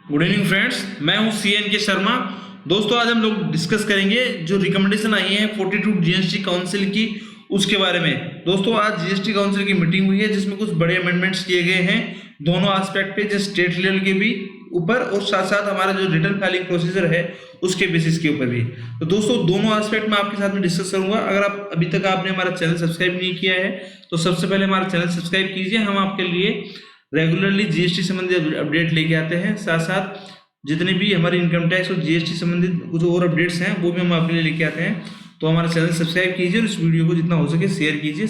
Good evening friends, मैं हूं CN के शर्मा। दोस्तों, आज हम लोग डिस्कस करेंगे जो रिकमेंडेशन आई है 42 जीएसटी काउंसिल की, उसके बारे में। दोस्तों, आज जीएसटी काउंसिल की मीटिंग हुई है जिसमें कुछ बड़े अमेंडमेंट्स किए गए हैं दोनों एस्पेक्ट पे, जो स्टेट लेवल के भी ऊपर और साथ साथ हमारा जो रिटर्न फाइलिंग प्रोसीजर है उसके बेसिस के ऊपर भी। तो दोस्तों, दोनों एस्पेक्ट में आपके साथ में डिस्कस करूंगा। अगर आप अभी तक आपने हमारा चैनल सब्सक्राइब नहीं किया है तो सबसे पहले हमारा चैनल सब्सक्राइब कीजिए। हम आपके लिए रेगुलरली जीएसटी संबंधित अपडेट लेके आते हैं, साथ साथ जितने भी हमारे इनकम टैक्स और जीएसटी संबंधित कुछ और अपडेट्स हैं वो भी हम आपके लिए लेके आते हैं। तो हमारा चैनल सब्सक्राइब कीजिए और इस वीडियो को जितना हो सके शेयर कीजिए।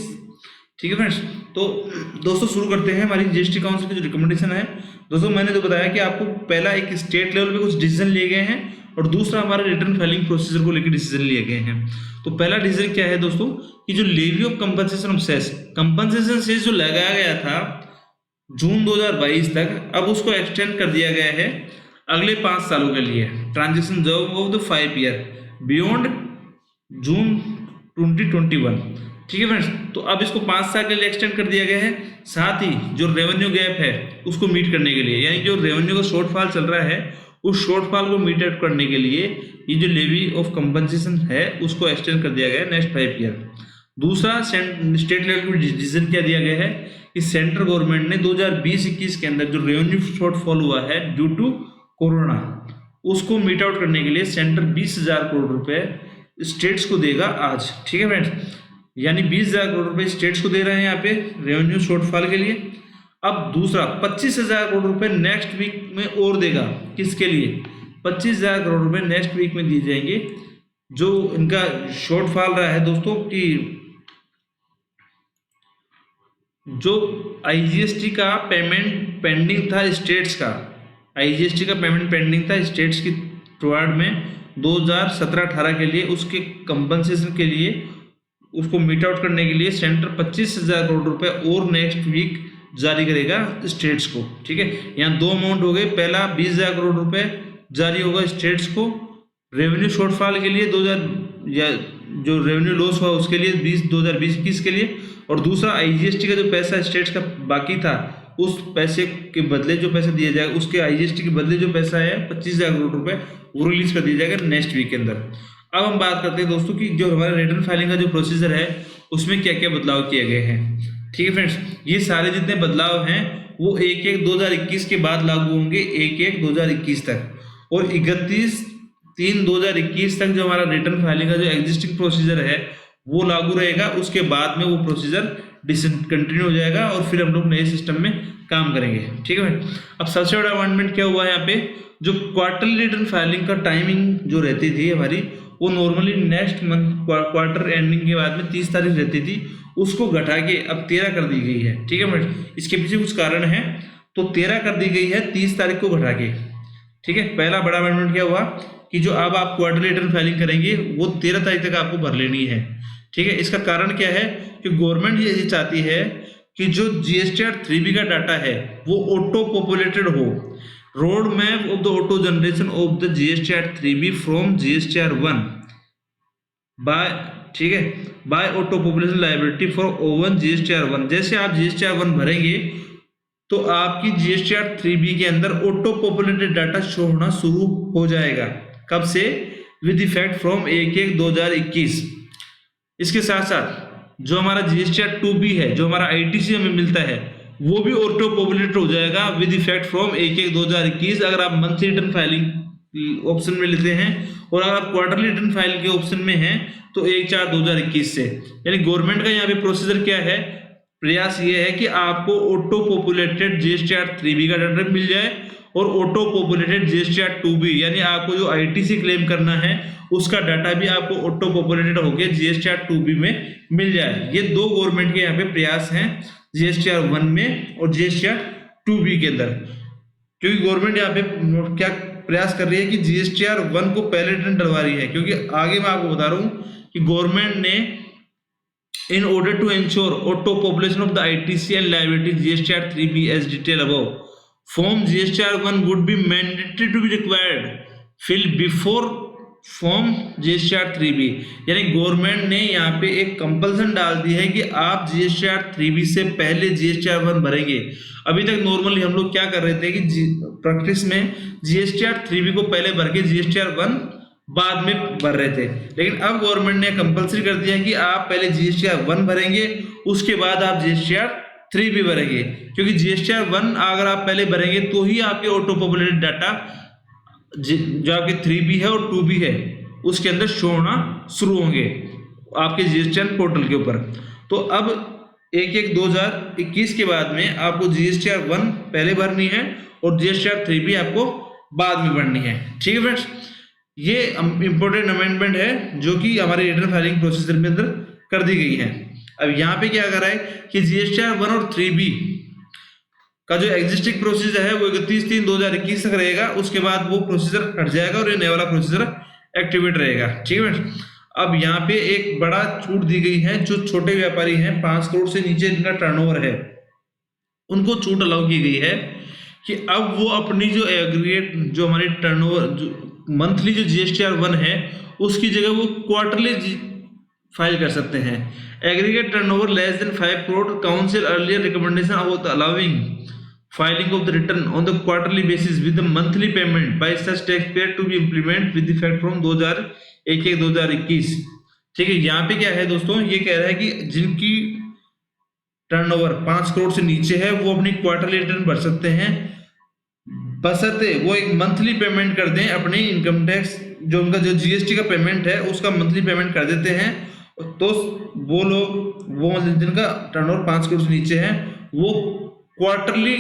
ठीक है फ्रेंड्स, तो दोस्तों शुरू करते हैं हमारी जीएसटी काउंसिल की जो रिकमेंडेशन है। दोस्तों, मैंने तो बताया कि आपको पहला एक स्टेट लेवल पे कुछ डिसीजन लिए गए हैं और दूसरा हमारे रिटर्न फाइलिंग प्रोसीजर को लेकर डिसीजन लिए गए हैं। तो पहला डिसीजन क्या है दोस्तों, कि जो levy of compensation of cess, compensation cess जो लगाया गया था जून 2022 तक, अब उसको एक्सटेंड कर दिया गया है अगले 5 सालों के लिए। Transaction job of the 5 year beyond June 2021। ठीक है फ्रेंड्स, तो अब इसको 5 साल के लिए एक्सटेंड कर दिया गया है। साथ ही जो रेवेन्यू गैप है उसको मीट करने के लिए, यानी जो रेवेन्यू का शॉर्टफॉल चल रहा है उस शॉर्टफॉल को मीट आउट करने के लिए ये जो लेवी ऑफ कंपनसेशन है उसको एक्सटेंड कर दिया गया है नेक्स्ट 5 ईयर। दूसरा, स्टेट लेवल पर डिसीजन क्या दिया गया है कि सेंट्रल गवर्नमेंट ने 2020-21 के अंदर जो रेवेन्यू शॉर्टफॉल हुआ है ड्यू टू कोरोना, उसको मीट आउट करने के लिए सेंटर 20,000 करोड़ रुपए स्टेट्स को देगा आज। ठीक है फ्रेंड्स, यानी 20,000 करोड़ रुपए स्टेट्स को दे रहे हैं यहाँ पे रेवेन्यू शॉर्टफॉल के लिए। अब दूसरा 25,000 करोड़ रुपए नेक्स्ट वीक में और देगा। किसके लिए? 25,000 करोड़ रुपए नेक्स्ट वीक में दिए जाएंगे। जो इनका शॉर्टफॉल रहा है दोस्तों कि जो आईजीएसटी का पेमेंट पेंडिंग था स्टेट्स का, आईजीएसटी का पेमेंट पेंडिंग था स्टेट्स की टुवर्ड में 2017-18 के लिए, उसके कंपनसेशन के लिए उसको मीट आउट करने के लिए सेंटर 25,000 करोड़ रुपए और नेक्स्ट वीक जारी करेगा स्टेट्स को। ठीक है, यहाँ दो अमाउंट हो गए। पहला 20,000 करोड़ रुपए जारी होगा स्टेट्स को रेवेन्यू शॉर्टफॉल के लिए 2000 या जो रेवेन्यू लॉस हुआ उसके लिए 2020-21 के लिए, और दूसरा आईजीएसटी का जो पैसा स्टेट्स का बाकी था उस पैसे के बदले जो पैसा दिया जाएगा, उसके आईजीएसटी के बदले जो पैसा है 25,000 करोड़ रुपए वो रिलीज कर दिया जाएगा नेक्स्ट वीक के अंदर। अब हम बात करते हैं दोस्तों कि जो हमारा रिटर्न फाइलिंग का जो प्रोसीजर है उसमें क्या क्या बदलाव किए गए हैं। ठीक है फ्रेंड्स, ये सारे जितने बदलाव हैं वो 1/1/2021 के बाद लागू होंगे, 1/1/2021 तक, और 31/3/2021 तक जो हमारा रिटर्न फाइलिंग का जो एग्जिस्टिंग प्रोसीजर है वो लागू रहेगा। उसके बाद में वो प्रोसीजर डिसकंटिन्यू हो जाएगा और फिर हम लोग नए सिस्टम में काम करेंगे। ठीक है। अब सबसे बड़ा अमेंडमेंट क्या हुआ है यहाँ पे, जो क्वार्टरली रिटर्न फाइलिंग का टाइमिंग जो रहती थी हमारी, वो normally next month quarter ending के बाद में 30 तारीख रहती थी, उसको घटा के अब 13 कर दी गई है। ठीक है, इसके पीछे कुछ कारण है, तो 13 कर दी गई है 30 तारीख को घटा के। ठीक है, पहला बड़ा अमेंडमेंट क्या हुआ कि जो अब आप क्वार्टरली रिटर्न फाइलिंग करेंगे वो 13 तारीख तक आपको भर लेनी है। ठीक है, इसका कारण क्या है कि गवर्नमेंट ये चाहती है कि जो जीएसटीआर 3B का डाटा है वो ऑटो पॉपुलेटेड हो। Road map of the auto generation of the GSTR 3B from GSTR 1 by, ठीक है, by auto population liability for own GSTR 1। जैसे आप जीएसटीआर 1 भरेंगे तो आपकी जीएसटीआर 3B के अंदर ऑटो पॉपुलेटेड डाटा शो होना शुरू हो जाएगा। कब से? With effect from 1/1/2021। इसके साथ साथ जो हमारा जीएसटीआर 2B है, जो हमारा आईटीसी हमें मिलता है, वो भी ऑटो पॉपुलेट हो जाएगा विद इफेक्ट फ्रॉम 1/1/2021 अगर आप मंथली रिटर्न फाइलिंग ऑप्शन में लेते हैं, और अगर आप क्वार्टरली रिटर्न फाइल के ऑप्शन में हैं तो 1/4/2021 से। यानी गवर्नमेंट का यहाँ पे प्रोसीजर क्या है, प्रयास ये है कि आपको ऑटो पॉपुलेटेड जीएसटीआर 3B का डाटा मिल जाए और ऑटो पॉपुलेटेड जीएसटीआर 2B, यानी आपको जो आईटीसी क्लेम करना है उसका डाटा भी आपको ऑटो पॉपुलेटेड होकर जीएसटीआर 2B में मिल जाए। ये दो गवर्नमेंट के यहाँ पे प्रयास हैं, जीएसटीआर 1 में और जीएसटीआर 2B के अंदर। क्योंकि गवर्नमेंट यहाँ पे क्या प्रयास कर रही है कि जीएसटीआर 1 को पहले रिटर्न डलवा रही है, क्योंकि आगे मैं आपको बता रहा हूँ कि गवर्नमेंट ने in order to ensure auto population of the ITC and liability GSTR 3B as detail above, form GSTR 1 would be mandatory to be required fill before form GSTR 3B, यानी गवर्नमेंट ने यहाँ पे एक compulsion डाल दी है कि आप GSTR 3B से पहले GSTR 1 भरेंगे। अभी तक नॉर्मली हम लोग क्या कर रहे थे कि प्रैक्टिस में GSTR 3B को पहले भर के GSTR 1 बाद में भर रहे थे, लेकिन अब गवर्नमेंट ने कंपल्सरी कर दिया कि आप पहले GSTR 1 भरेंगे, उसके बाद आप GSTR 3B भरेंगे, क्योंकि GSTR 1 अगर आप पहले भरेंगे तो ही आपके ऑटो पॉपुलेटेड डाटा जो आपके 3B है और 2B है उसके अंदर शो होना शुरू होंगे आपके GSTR पोर्टल के ऊपर। तो अब 1/1/2021 के बाद में आपको GSTR 1 पहले भरनी है और GSTR 3B आपको बाद में भरनी है। ठीक है फ्रेंड्स, ये इंपॉर्टेंट अमेंडमेंट है जो कि हमारे रिटर्न फाइलिंग प्रोसीजर में अंदर कर दी गई है। अब यहाँ पे क्या कर रहा है कि GSTR 1 और 3B का जो एग्जिस्टिंग प्रोसीजर है वो 31/3/2021 तक रहेगा, उसके बाद वो प्रोसीजर हट जाएगा और ये नया वाला प्रोसीजर एक्टिवेट रहेगा। ठीक है। अब यहाँ पे एक बड़ा छूट दी गई है, जो छोटे व्यापारी हैं 5 करोड़ से नीचे जिनका टर्नओवर है उनको छूट अलाउ की गई है कि अब वो अपनी जो एग्रीगेट जो हमारी टर्नओवर जो मंथली जो GSTR 1 है उसकी जगह वो क्वार्टरली फाइल कर सकते हैं। Aggregate turnover less than 5 crore, council earlier recommendation about allowing filing of the return on the quarterly basis with the monthly payment by such taxpayer to be implemented with effect from 2021। ठीक है, यहाँ पे क्या है दोस्तों, ये कह रहा है कि जिनकी टर्नओवर 5 करोड़ से नीचे है वो अपनी क्वार्टरली रिटर्न भर सकते हैं, बशर्ते वो एक मंथली पेमेंट कर दें अपनी इनकम टैक्स जो उनका जो GST का पेमेंट है उसका मंथली पेमेंट कर देते हैं। तो वो लोग वो जिनका टर्नओवर 5 करोड़ से नीचे है वो क्वार्टरली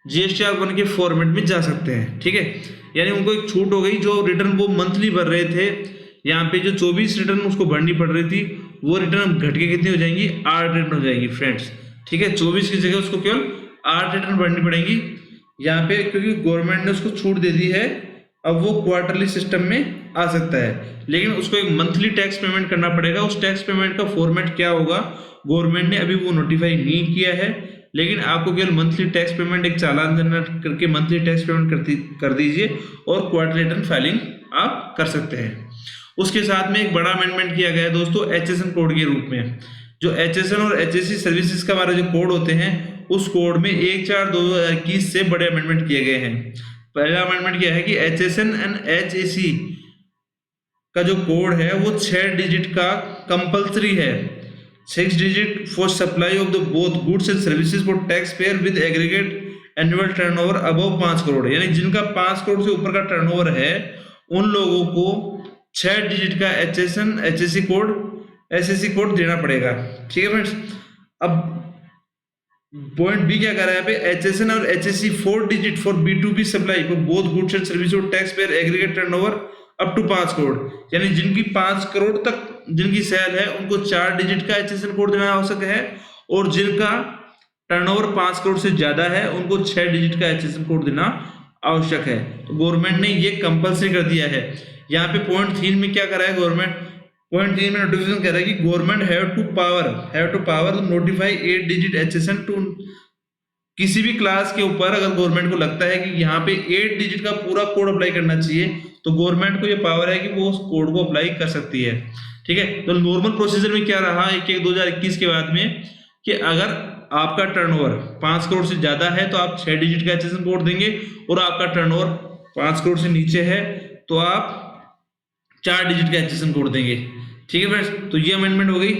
GSTR 1 के फॉर्मेट में जा सकते हैं। ठीक है, यानी उनको एक छूट हो गई, जो रिटर्न वो मंथली भर रहे थे, यहाँ पे जो 24 रिटर्न उसको भरनी पड़ रही थी वो रिटर्न घट के कितनी हो जाएंगी, 8 रिटर्न हो जाएगी फ्रेंड्स। ठीक है, 24 की जगह उसको केवल 8 रिटर्न भरनी पड़ेंगी यहाँ पे, क्योंकि गवर्नमेंट ने उसको छूट दे दी है। अब वो क्वार्टरली सिस्टम में आ सकता है, लेकिन उसको एक मंथली टैक्स पेमेंट करना पड़ेगा। उस टैक्स पेमेंट का फॉर्मेट क्या होगा गवर्नमेंट ने अभी वो नोटिफाई नहीं किया है, लेकिन आपको केवल मंथली टैक्स पेमेंट एक चालान जनरेट करके मंथली टैक्स पेमेंट कर दीजिए और क्वार्टरली रिटर्न फाइलिंग आप कर सकते हैं। उसके साथ में एक बड़ा अमेंडमेंट किया गया है दोस्तों HSN कोड के रूप में। जो HSN और HSC सर्विसेज का हमारा जो कोड होते हैं उस कोड में 1/4/2021 से बड़े अमेंडमेंट किए गए हैं। पहला अमेंडमेंट क्या है कि HSN एंड HSC का जो कोड है वो 6 डिजिट का कंपल्सरी है। 6 digit for supply of the both goods and services for tax payer with aggregate annual turnover above 5 crore, यानी जिनका 5 करोड़ से ऊपर का टर्नओवर है उन लोगों को 6 डिजिट का HSN SSC कोड देना पड़ेगा। ठीक है फ्रेंड्स, अब पॉइंट बी क्या कर रहा है यहाँ पे, HSN और HSC 4 digit for B2B supply for both goods and services और tax payer aggregate turnover up to 5 crore, यानी जिनकी 5 करोड़ तक जिनकी सेल है उनको 4 डिजिट का HSN कोड देना आवश्यक है, और जिनका टर्नओवर 5 करोड़ से ज्यादा है उनको 6 डिजिट का HSN कोड देना आवश्यक है। तो गवर्नमेंट ने ये कंपल्सरी कर दिया है। यहाँ पे पॉइंट 3 में क्या कर रहा है गवर्नमेंट, पॉइंट 3 में नोटिफिकेशन कह रहा है कि government have to power notify 8 digit HSN to, किसी भी क्लास के ऊपर अगर गवर्नमेंट को लगता है कि यहाँ पे 8 डिजिट का पूरा कोड अप्लाई करना चाहिए तो गवर्नमेंट को ये पावर है कि वो उस कोड को अप्लाई कर सकती है। ठीक है, तो नॉर्मल प्रोसीजर में क्या रहा 1/1/2021 के बाद में कि अगर आपका टर्नओवर 5 करोड़ से ज्यादा है तो आप 6 डिजिट का HSN कोड देंगे, और आपका टर्नओवर 5 करोड़ से नीचे है तो आप 4 डिजिट का HSN कोड देंगे। ठीक है फ्रेंड्स, तो ये अमेंडमेंट हो गई।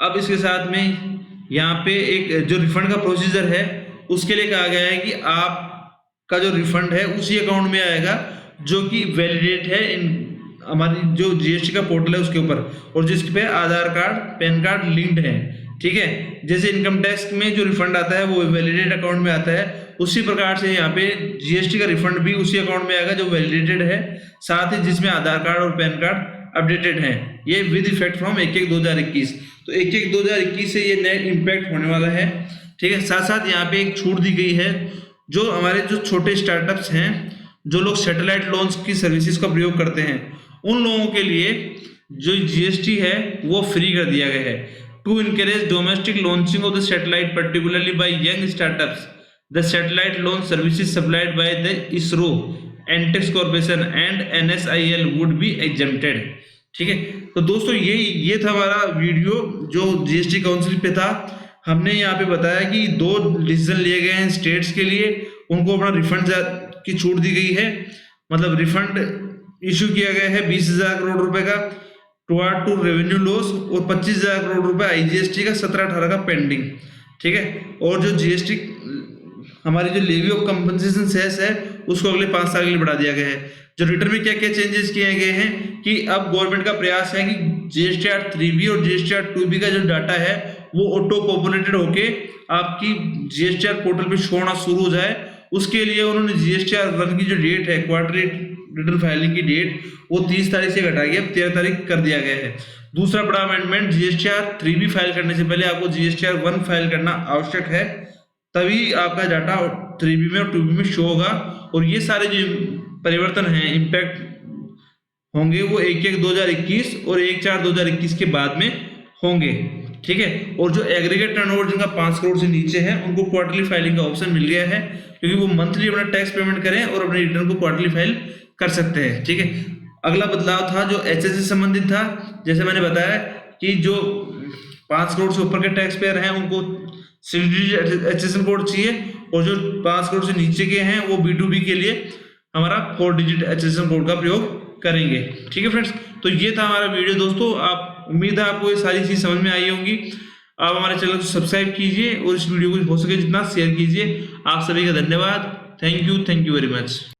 अब इसके साथ में यहाँ पे एक जो रिफंड का प्रोसीजर है उसके लिए कहा गया है कि आपका जो रिफंड है उसी अकाउंट में आएगा जो कि वैलिडेट है इन हमारी जो GST का पोर्टल है उसके ऊपर, और जिसके पे आधार कार्ड पैन कार्ड लिंक्ड है। ठीक है, जैसे इनकम टैक्स में जो रिफंड आता है वो वैलिडेट अकाउंट में आता है, उसी प्रकार से यहाँ पे GST का रिफंड भी उसी अकाउंट में आएगा जो वैलिडेटेड है, साथ ही जिसमें आधार कार्ड और पैन कार्ड अपडेटेड है। ये विद इफेक्ट फ्रॉम 1/1/2021। तो 1/1/2021 से ये नया इम्पैक्ट होने वाला है। ठीक है, साथ साथ यहाँ पे एक छूट दी गई है जो हमारे जो छोटे स्टार्टअप्स हैं, जो लोग सैटेलाइट लॉन्च की सर्विसेज का प्रयोग करते हैं, उन लोगों के लिए जो GST है वो फ्री कर दिया गया है। To encourage domestic launching of the satellite particularly by young startups, the satellite launch services supplied by the ISRO Antrix corporation and NSIL would be exempted. ठीक है, तो दोस्तों ये था हमारा वीडियो जो GST काउंसिल पे था। हमने यहाँ पे बताया कि 2 डिसीजन लिए गए हैं स्टेट्स के लिए, उनको अपना रिफंड की छूट दी गई है, मतलब रिफंड इशू किया गया है 20,000 करोड़ रुपए का टू रेवेन्यू लॉस और 25,000 करोड़ रुपए IGST का 17-18 का पेंडिंग। ठीक है, और जो GST हमारी जो लेवी ऑफ कंपनसेशन सेस है उसको अगले 5 साल के लिए बढ़ा दिया गया है। जो रिटर्न में क्या क्या चेंजेस किए गए हैं कि अब गवर्नमेंट का प्रयास है कि GSTR 3B और GSTR 2B का जो डाटा है वो ऑटो पॉपुलेटेड होके आपकी GSTR पोर्टल पे शो होना शुरू हो जाए। उसके लिए उन्होंने GSTR 1 की जो डेट है क्वार्टरली रिटर्न फाइलिंग की डेट वो 30 तारीख से घटा के अब 13 तारीख कर दिया गया है। दूसरा बड़ा अमेंडमेंट, GSTR 3B फाइल करने से पहले आपको GSTR 1 फाइल करना आवश्यक है, तभी आपका डाटा 3B में और 2B में शो होगा। और ये सारे जो परिवर्तन हैं इम्पैक्ट होंगे वो 1/1/2021 और 1/4/2021 के बाद में होंगे। ठीक है, और जो एग्रीगेट टर्नओवर जिनका 5 करोड़ से नीचे है उनको क्वार्टरली फाइलिंग का ऑप्शन मिल गया है, क्योंकि वो मंथली अपना टैक्स पेमेंट करें और अपने रिटर्न को क्वार्टरली फाइल कर सकते हैं। ठीक है, अगला बदलाव था जो HST से संबंधित था। जैसे मैंने बताया कि जो 5 करोड़ से ऊपर के टैक्स पेयर हैं उनको HSN कोड चाहिए, और जो 5 करोड़ से नीचे के हैं वो B2B के लिए हमारा 4 डिजिट HSN कोड का प्रयोग करेंगे। ठीक है फ्रेंड्स, तो ये था हमारा वीडियो दोस्तों। आप उम्मीद है आपको ये सारी चीज समझ में आई होंगी। आप हमारे चैनल को सब्सक्राइब कीजिए और इस वीडियो को हो सके जितना शेयर कीजिए। आप सभी का धन्यवाद। Thank you very much.